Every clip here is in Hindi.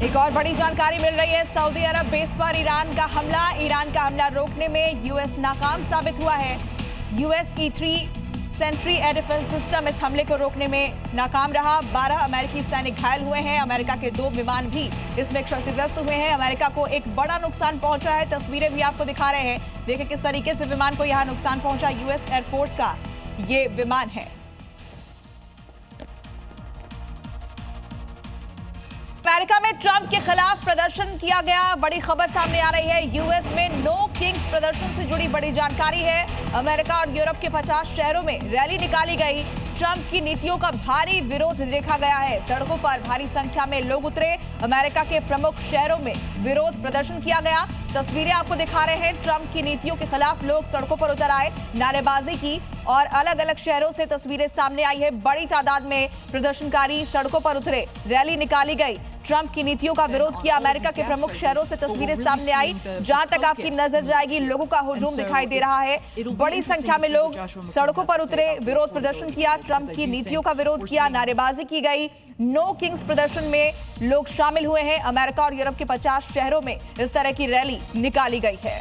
एक और बड़ी जानकारी मिल रही है। सऊदी अरब बेस पर ईरान का हमला रोकने में यूएस नाकाम साबित हुआ है। US E-3 sentry air defence system इस हमले को रोकने में नाकाम रहा। 12 अमेरिकी सैनिक घायल हुए हैं। अमेरिका के 2 विमान भी इसमें क्षतिग्रस्त हुए हैं। अमेरिका को एक बड़ा नुकसान पहुंचा है। तस्वीरें भी आपको दिखा रहे हैं। देखिए किस तरीके से विमान को यहां नुकसान पहुंचा। यूएस एयरफोर्स का ये विमान है। अमेरिका में ट्रंप के खिलाफ प्रदर्शन किया गया। बड़ी खबर सामने आ रही है। यूएस में नो किंग्स प्रदर्शन से जुड़ी बड़ी जानकारी है। अमेरिका और यूरोप के 50 शहरों में रैली निकाली गई। ट्रंप की नीतियों का भारी विरोध देखा गया है। सड़कों पर भारी संख्या में लोग उतरे। अमेरिका के प्रमुख शहरों में विरोध प्रदर्शन किया गया। तस्वीरें आपको दिखा रहे हैं। ट्रंप की नीतियों के खिलाफ लोग सड़कों पर उतर आए, नारेबाजी की और अलग अलग शहरों से तस्वीरें सामने आई है। बड़ी तादाद में प्रदर्शनकारी सड़कों पर उतरे, रैली निकाली गई। ट्रंप की नीतियों का विरोध किया। अमेरिका के प्रमुख शहरों से तस्वीरें सामने आई। जहां तक आपकी नजर जाएगी लोगों का हुजूम दिखाई दे रहा है। बड़ी संख्या में लोग सड़कों पर उतरे, विरोध प्रदर्शन किया, ट्रंप की नीतियों का विरोध किया, नारेबाजी की गई। नो किंग्स प्रदर्शन में लोग शामिल हुए हैं। अमेरिका और यूरोप के 50 शहरों में इस तरह की रैली निकाली गई है।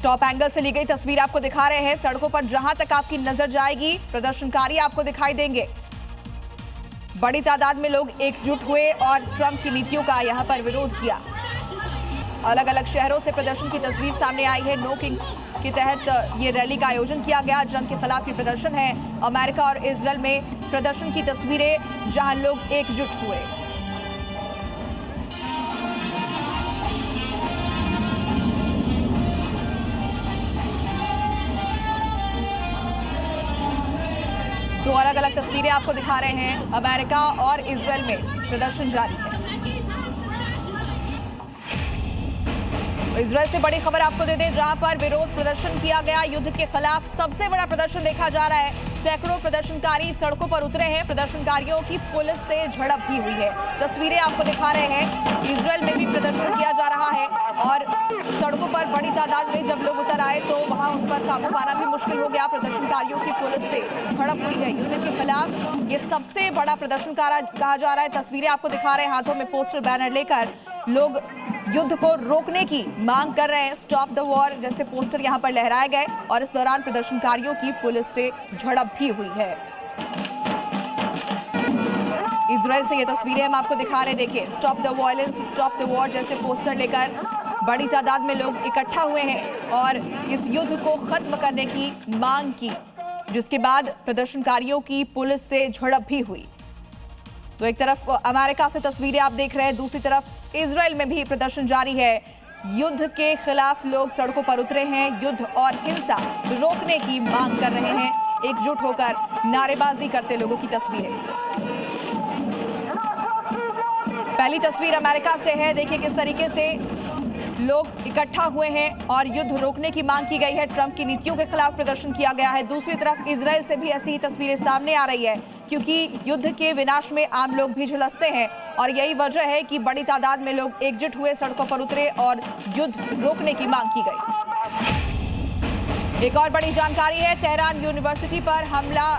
टॉप एंगल से ली गई तस्वीर आपको दिखा रहे हैं। सड़कों पर जहां तक आपकी नजर जाएगी प्रदर्शनकारी आपको दिखाई देंगे। बड़ी तादाद में लोग एकजुट हुए और ट्रंप की नीतियों का यहां पर विरोध किया। अलग अलग शहरों से प्रदर्शन की तस्वीर सामने आई है। नो किंग्स के तहत ये रैली का आयोजन किया गया। जंग के खिलाफ ये प्रदर्शन है। अमेरिका और इजरायल में प्रदर्शन की तस्वीरें जहां लोग एकजुट हुए। दो अलग अलग तस्वीरें आपको दिखा रहे हैं। अमेरिका और इजरायल में प्रदर्शन जारी है। इजरायल से बड़ी खबर आपको दे दें, जहां पर विरोध प्रदर्शन किया गया। युद्ध के खिलाफ सबसे बड़ा प्रदर्शन देखा जा रहा है। सैकड़ों प्रदर्शनकारी सड़कों पर उतरे हैं। प्रदर्शनकारियों की पुलिस से झड़प भी हुई है। तस्वीरें आपको दिखा रहे हैं। इजरायल में भी प्रदर्शन किया जा रहा है और सड़कों पर बड़ी तादाद में जब लोग उतर आए तो वहां उन पर काबू पाना भी मुश्किल हो गया। प्रदर्शनकारियों की पुलिस से झड़प हुई है। युद्ध के खिलाफ ये सबसे बड़ा प्रदर्शन कहा जा रहा है। तस्वीरें आपको दिखा रहे हैं। हाथों में पोस्टर बैनर लेकर लोग युद्ध को रोकने की मांग कर रहे हैं। स्टॉप द वॉर जैसे पोस्टर यहां पर लहराए गए और इस दौरान प्रदर्शनकारियों की पुलिस से झड़प भी हुई है। इजरायल से ये तस्वीरें हम आपको दिखा रहे हैं। देखिए, stop the violence, stop the war जैसे पोस्टर लेकर बड़ी तादाद में लोग इकट्ठा हुए हैं और इस युद्ध को खत्म करने की मांग की, जिसके बाद प्रदर्शनकारियों की पुलिस से झड़प भी हुई। तो एक तरफ अमेरिका से तस्वीरें आप देख रहे हैं, दूसरी तरफ इजरायल में भी प्रदर्शन जारी है। युद्ध के खिलाफ लोग सड़कों पर उतरे हैं। युद्ध और हिंसा रोकने की मांग कर रहे हैं। एकजुट होकर नारेबाजी करते लोगों की तस्वीरें। पहली तस्वीर अमेरिका से है। देखिए किस तरीके से लोग इकट्ठा हुए हैं और युद्ध रोकने की मांग की गई है। ट्रंप की नीतियों के खिलाफ प्रदर्शन किया गया है। दूसरी तरफ इजरायल से भी ऐसी ही तस्वीरें सामने आ रही है, क्योंकि युद्ध के विनाश में आम लोग भी झुलसते हैं और यही वजह है कि बड़ी तादाद में लोग एकजुट हुए, सड़कों पर उतरे और युद्ध रोकने की मांग की गई। एक और बड़ी जानकारी है। तेहरान यूनिवर्सिटी पर हमला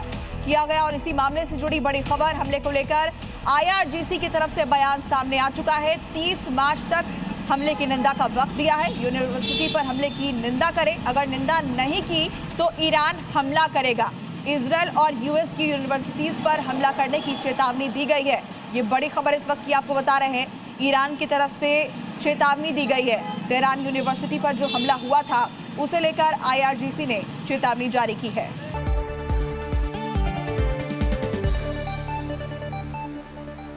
किया गया और इसी मामले से जुड़ी बड़ी खबर। हमले को लेकर IRGC की तरफ से बयान सामने आ चुका है। 30 मार्च तक हमले की निंदा का वक्त दिया है। यूनिवर्सिटी पर हमले की निंदा करे, अगर निंदा नहीं की तो ईरान हमला करेगा। इजरायल और यूएस की यूनिवर्सिटीज पर हमला करने की चेतावनी दी गई है। ये बड़ी खबर इस वक्त की आपको बता रहे हैं। ईरान की तरफ से चेतावनी दी गई है। तेहरान यूनिवर्सिटी पर जो हमला हुआ था उसे लेकर IRGC ने चेतावनी जारी की है।